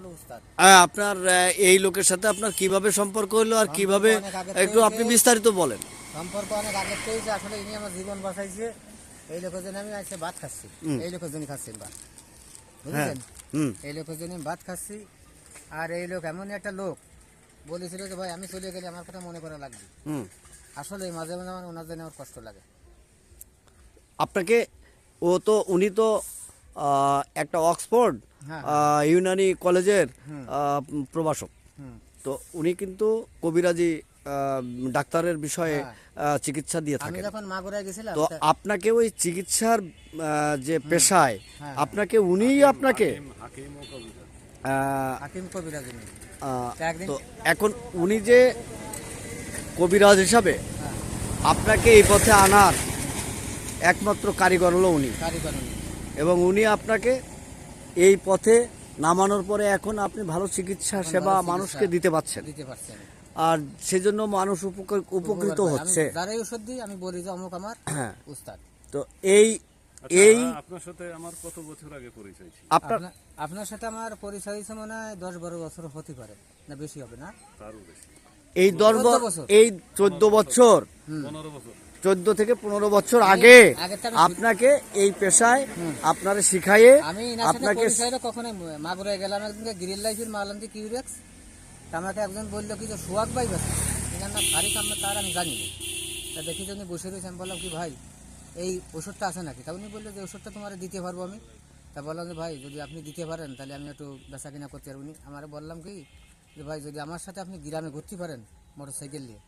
হলো উস্তাদ। আপনার এই লোকের সাথে আপনার কিভাবে সম্পর্ক হলো আর কিভাবে একটু আপনি বিস্তারিত বলেন। সম্পর্ক অনেক আগে থেকেই আসলে ইনি আমার জীবন বাঁচাইছে। এই লোকের জন্য আমি আজকে ভাত খাচ্ছি, এই লোকের জন্য খাচ্ছি ভাত, বুঝলেন? এই লোকের জন্য ভাত খাচ্ছি। আর এই লোক এমন একটা লোক বলেছিল যে ভাই আমি চলে গেলে আমার কথা মনে করা লাগবে। আসলে মাঝে মাঝে আমার ওনার জন্য আমার কষ্ট লাগে। আপনাকে উনি তো একটা অক্সফোর্ড ইউনানি কলেজের প্রভাষক, তো উনি কিন্তু কবিরাজি ডাক্তারের বিষয়ে চিকিৎসা দিয়ে থাকেন। আমি যখন মাগুরায় গেছিলাম, তো আপনাকে ওই চিকিৎসার যে পেশায় আপনাকে উনিই আপনাকে হাকিম কবিরাজি তো এখন উনি যে কবিরাজ হিসাবে আপনাকে এই পথে আনার একমাত্র কারিগর হলো উনি, এবং উনি আপনাকে এই পথে নামানোর পরে এখন আপনি ভালো চিকিৎসা সেবা মানুষকে দিতে পারছেন, আর সেজন্য মানুষ উপকৃত হচ্ছে। যারাই ওষুধ দিই আমি বলি যে অমুক আমার উস্তাদ। তো এই আপনার সাথে আমার কত বছর আগে পরিচয় ছিল? আপনার সাথে আমার পরিচয় হয়েছে মনে হয় 10-12 বছর হতে পারে, না বেশি হবে না? তারও বেশি। এই 14 বছর 14 থেকে 15 বছর আগে আপনাকে এই পেশায় আপনারা শিখাইয়ে আপনাকে কখনো মাগুরায় গেলাম একদিন গ্রিল লাইফের মালান্দি কিউরেক্স, আমাকে একজন বললো কি যে সোহাগ ভাই বসে এখানে না ভারী কাম তার আমি জানি না। তা দেখি যে উনি বসে রয়েছে, আমি বললাম কি ভাই এই ওষুধটা আছে নাকি? তা উনি বললো যে ওষুধটা তোমার দিতে পারবো আমি। তা বললাম যে ভাই যদি আপনি দিতে পারেন তাহলে আমি একটু বেচা কিনা করতে পারবো। উনি আমার বললাম কি যে ভাই যদি আমার সাথে আপনি গ্রামে ঘুরতে পারেন মোটর সাইকেল নিয়ে,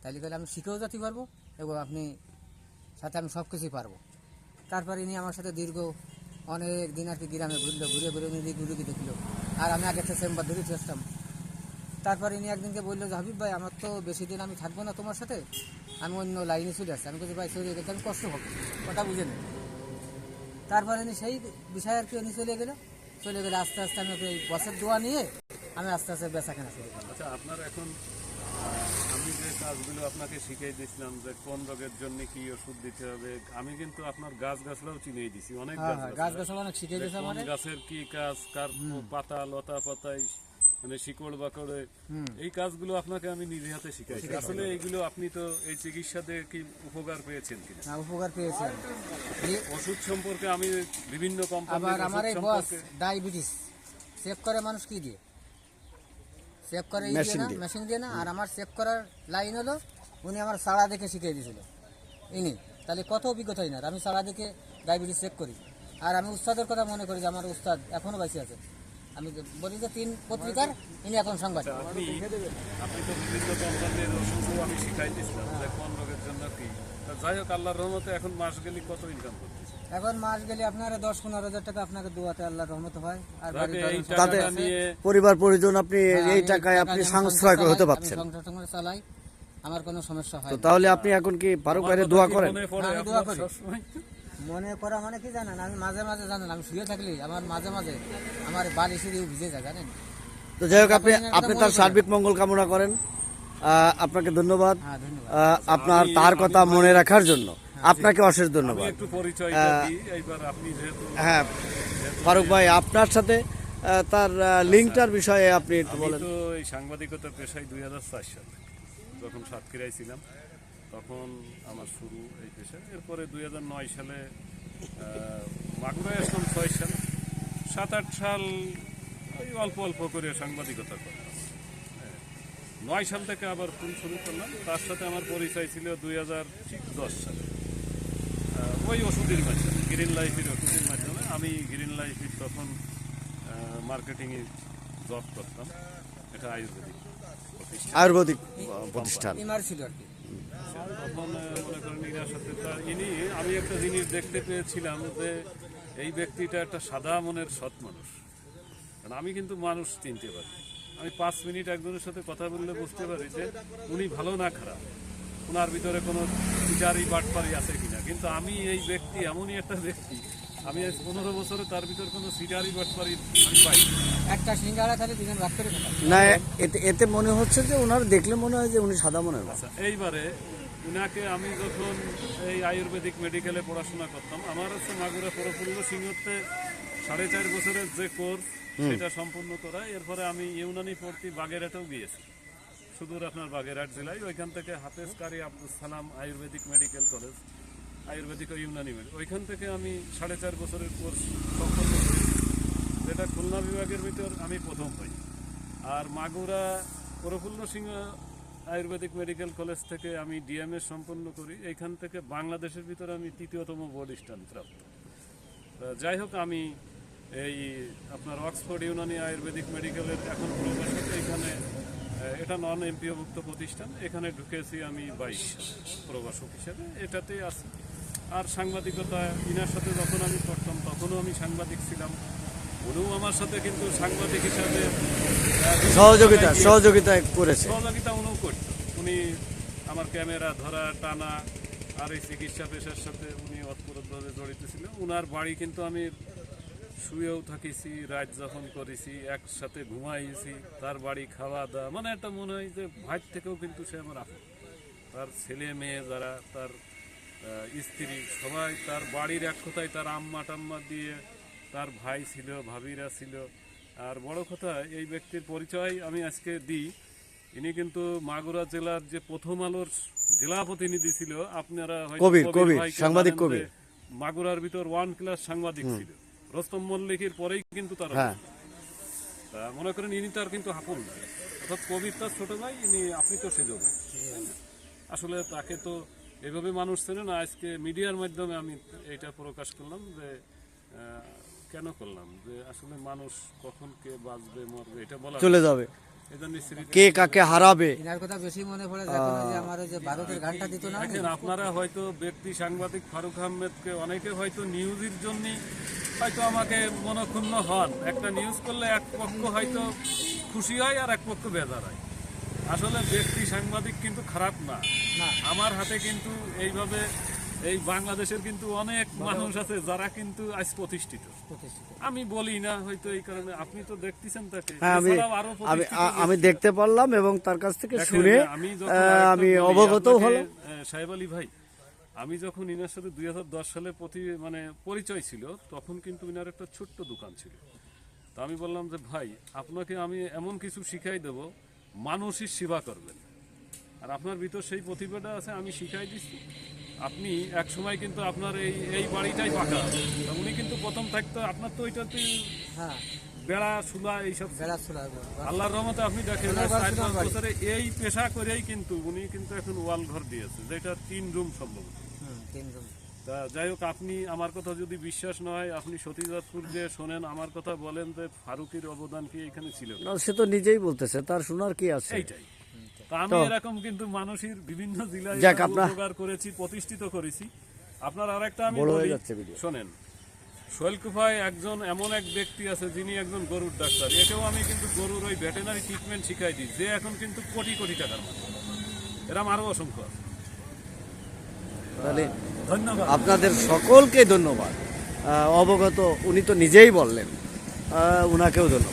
তাহলে আমি শিখেও যেতে পারবো এবং আপনি সাথে আমি সব কিছুই পারবো। তারপরে ইনি আমার সাথে দীর্ঘ অনেক দিন আর কি গ্রামে ঘুরলো, ঘুরে ঘুরে উনি রুগী দেখলো, আর আমি আগে থেকে চেম্বার ধরে চেষ্টাম। তারপরে ইনি একদিনকে বললো যে হাবিব ভাই আমার তো বেশি দিন আমি থাকবো না তোমার সাথে, আমি অন্য লাইনে চলে আসছি। আমি বলছি ভাই চলে গেলে আমি কষ্ট হবে, কথা বুঝে নেই। তারপরে ইনি সেই বিষয় আর কি উনি চলে গেলে আস্তে আস্তে আমি ওই বছর দোয়া নিয়ে আমি আস্তে আস্তে বেচা কেনা শুরু করলাম। আচ্ছা, আপনার এখন আমি যে কাজগুলো আপনাকে শিখিয়ে দিয়েছিলাম যে কোন রোগের জন্য কি ওষুধ দিতে হবে, আমি কিন্তু আপনার গাছগাছলাও চিনিয়ে দিছি। অনেক গাছগাছলা অনেক শিখিয়ে দিয়েছে আমার, গাছের কি কাজ, কার পাতা লতা পাতায় মানে শিকড় বাকড়ে, এই কাজগুলো আপনাকে আমি নিজে হাতে শিখাইছি। আসলে এইগুলো আপনি তো এই চিকিৎসা দিয়ে কি উপকার পেয়েছেন কিনা? হ্যাঁ, উপকার পেয়েছেন। ওষুধ সম্পর্কে আমি বিভিন্ন কোম্পানির আবার আমার এই বস ডায়াবেটিস চেক করে মানুষ কি দিয়ে চেক করে, মেশিন দিয়ে না। আর আমার চেক করার লাইন হলো উনি আমার সাড়া দেখে শিখিয়ে দিয়েছিল ইনি। তাহলে কত অভিজ্ঞতা না, আমি সাড়া দেখে ডায়াবেটিস চেক করি। আর আমি উস্তাদের কথা মনে করি যে আমার উস্তাদ এখনো বেঁচে আছে। আমি বলি যে 3 পত্রিকার ইনি এখন সাংবাদিক। আপনি তো বিভিন্ন কোম্পানির ওষুধও আমি শিখাই দিয়েছিলাম যে কোন রোগের জন্য কি। যাই হোক, আল্লাহর রহমতে এখন মাস গেলে কত ইনকাম করতেছে? এখন মাস গেলে আপনার 10-15 হাজার টাকা আপনাকে দোয়াতে আল্লাহর রহমত হয়। আর তাতে পরিবার পরিজন আপনি এই টাকায় আপনি সংস্থায় হতে পারছেন, সংসার চালাই, আমার কোনো সমস্যা হয়। তো তাহলে আপনি এখন কি ফারুক ভাইয়ের দোয়া করেন? দোয়া করি। মনে করা মানে কি জানেন, আমি মাঝে মাঝে জানেন আমি শুয়ে থাকলে আমার মাঝে মাঝে আমার বালিশের ভিজে যায় জানেন। তো যাই হোক, আপনি তার সার্বিক মঙ্গল কামনা করেন। আপনাকে ধন্যবাদ আপনার তার কথা মনে রাখার জন্য, আপনাকে অশেষ ধন্যবাদ। হ্যাঁ ফারুক ভাই, আপনার সাথে তার লিঙ্কটার বিষয়ে আপনি একটু বলেন। তো এই সাংবাদিকতার পেশায় 2004 সালে যখন সাতক্ষীরায় ছিলাম তখন আমার শুরু এই পেশা। এরপরে 2009 সালে মাগুরায় আসলাম। 6 সাল 7-8 সাল ওই অল্প অল্প করে সাংবাদিকতা করলাম। 9 সাল থেকে আবার শুরু করলাম। তার সাথে আমার পরিচয় ছিল 2010 সালে ওই ওষুধের মাধ্যমে, গ্রিন লাইফের ওষুধের মাধ্যমে। আমি গ্রিন লাইফের তখন মার্কেটিংয়ে জব করতাম। এটা আয়ুর্বেদিক প্রতিষ্ঠান ছিল আর কি। তখন মনে করেন এনার সাথে আমি একটা জিনিস দেখতে পেয়েছিলাম যে এই ব্যক্তিটা একটা সাদা মনের সৎ মানুষ। কারণ আমি কিন্তু মানুষ চিনতে পারি। আমি 5 মিনিট একজনের সাথে কথা বললে বুঝতে পারি যে উনি ভালো না খারাপ, ওনার ভিতরে কোনো চিটারি বাটপারি আছে কিনা। কিন্তু আমি এই ব্যক্তি এমনই একটা ব্যক্তি, আমি 15 বছরে তার ভিতর কোনো সিটারি বাটপারি আমি পাই একটা সিঙ্গাড়া খালি দুজন ভাগ করে না। এতে মনে হচ্ছে যে ওনার দেখলে মনে হয় যে উনি সাদা মনের। আচ্ছা, এইবারে উনাকে আমি যখন এই আয়ুর্বেদিক মেডিকেলে পড়াশোনা করতাম, আমার হচ্ছে মাগুরা প্রফুল্ল সিংহতে 4.5 বছরের যে কোর্স সেটা সম্পূর্ণ করা। এরপরে আমি ইউনানি পড়তে বাগেরহাটেও গিয়েছি, সুদূর আপনার বাগেরহাট জেলায়। ওইখান থেকে হাফেজ কারি আব্দুল সালাম আয়ুর্বেদিক মেডিকেল কলেজ, আয়ুর্বেদিক ও ইউনানি ওইখান থেকে আমি 4.5 বছরের কোর্স সম্পন্ন করেছি, যেটা খুলনা বিভাগের ভিতর আমি প্রথম হই। আর মাগুরা প্রফুল্ল সিংহ আয়ুর্বেদিক মেডিকেল কলেজ থেকে আমি ডিএমএ সম্পন্ন করি। এইখান থেকে বাংলাদেশের ভিতরে আমি 3য়তম বোর্ড স্ট্যান্ড প্রাপ্ত। যাই হোক, আমি এই আপনার অক্সফোর্ড ইউনানি আয়ুর্বেদিক মেডিকেলের এখন প্রকাশক। এইখানে এটা নন এমপিওভুক্ত প্রতিষ্ঠান, এখানে ঢুকেছি আমি 22 প্রবাসক হিসেবে, এটাতেই আছি। আর সাংবাদিকতা ইনার সাথে যখন আমি করতাম তখনও আমি সাংবাদিক ছিলাম, উনিও আমার সাথে কিন্তু সাংবাদিক হিসাবে সহযোগিতা করেছে। সহযোগিতা উনিও করত। উনি আমার ক্যামেরা ধরা, টানা আর এই চিকিৎসা পেশার সাথে উনি অতপ্রতভাবে জড়িত ছিলেন। উনার বাড়ি কিন্তু আমি শুয়েও থাকিছি, রাত যখন করেছি একসাথে ঘুমাইছি, তার বাড়ি খাওয়া দাওয়া, মানে একটা মনে হয় যে ভাই থেকেও কিন্তু সে আমার আপন। তার ছেলে মেয়ে যারা, তার স্ত্রী, সবাই তার বাড়ির এক কথায় তার আম্মা টাম্মা দিয়ে, তার ভাই ছিল, ভাবিরা ছিল। আর বড় কথা, এই ব্যক্তির পরিচয় আমি আজকে দিই। ইনি কিন্তু মাগুরা জেলার যে প্রথম আলোর জেলা প্রতিনিধি ছিল। আপনারা হয়তো কবির ভাইকে সাংবাদিক জানেন যে কবির মাগুরার ভিতর 1 ক্লাস সাংবাদিক ছিল। রস্তম মল্লিকের পরেই কিন্তু তার মনে করেন ইনি তার কিন্তু আপন না, অর্থাৎ কবির তার ছোট ভাই, ইনি আপনি তো সেজ ভাই। আসলে তাকে তো এভাবে মানুষ চেনে না। আজকে মিডিয়ার মাধ্যমে আমি এটা প্রকাশ করলাম যে কেন করলাম, যে আসলে মানুষ কখন কে বাঁচবে মরবে এটা বলা চলে যাবে, এজন্য স্মৃতি। কে কাকে হারাবে। এনার কথা বেশি মনে পড়ে যখন ওই যে আমার ওই যে ভারতের গানটা দিত না, দেখেন, আপনারা হয়তো ব্যক্তি সাংবাদিক ফারুক আহমেদকে অনেকে হয়তো নিউজের জন্য হয়তো আমাকে মনক্ষুণ্ণ হন। একটা নিউজ করলে এক পক্ষ হয়তো খুশি হয় আর এক পক্ষ বেজার হয়। আসলে ব্যক্তি সাংবাদিক কিন্তু খারাপ না। আমার হাতে কিন্তু এইভাবে এই বাংলাদেশের কিন্তু অনেক মানুষ আছে যারা কিন্তু আজ প্রতিষ্ঠিত। আমি বলি না হয়তো এই কারণে, আপনি তো দেখতেছেন তাকে। হ্যাঁ, আরো প্রতিষ্ঠিত আমি দেখতে পারলাম এবং তার কাছ থেকে শুনে আমি বলি, অবগত আপনাকে, হলাম। সাহেব আলী ভাই, আমি যখন ইনার সাথে 2010 সালে পরিচয় ছিল, তখন কিন্তু ইনার একটা ছোট্ট দোকান ছিল। তো আমি বললাম যে ভাই, আপনাকে আমি এমন কিছু শিখাই দেব, মানুষের সেবা করবেন। আর আপনার ভিতর সেই প্রতিভাটা আছে, আমি শিখাই দিচ্ছি। আপনি এক সময় কিন্তু আপনার এই বাড়িটাই পাকা। উনি কিন্তু প্রথম থাকতো, আপনার তো ওইটাতে বেড়া সুলা এইসব, আল্লাহর রহমতে আপনি দেখেন 4-5 বছরে এই পেশা করেই কিন্তু উনি কিন্তু এখন ওয়াল ঘর দিয়েছে, যেটা 3 রুম সম্ভবত। তা যাই হোক, আপনি আমার কথা যদি বিশ্বাস না হয়, আপনি সতীজাতপুর যে শোনেন, আমার কথা বলেন যে ফারুকের অবদান কি এখানে ছিল। সে তো নিজেই বলতেছে, তার শোনার কি আছে। এইটাই তা আমি এরকম কিন্তু মানুষের বিভিন্ন জেলায় উপকার করেছি, প্রতিষ্ঠিত করেছি। আপনার আরেকটা আমি বলি, শোনেন, সোহেল কুফায় একজন এমন এক ব্যক্তি আছে যিনি একজন গরুর ডাক্তার। একেও আমি কিন্তু গরুর ওই ভেটেনারি ট্রিটমেন্ট শিখাই দিই, যে এখন কিন্তু কোটি কোটি টাকার মালিক। এরকম আরো অসংখ্য আছে। ধন্যবাদ আপনাদের সকলকে, ধন্যবাদ। অবগত উনি তো নিজেই বললেন, উনাকেও ধন্যবাদ।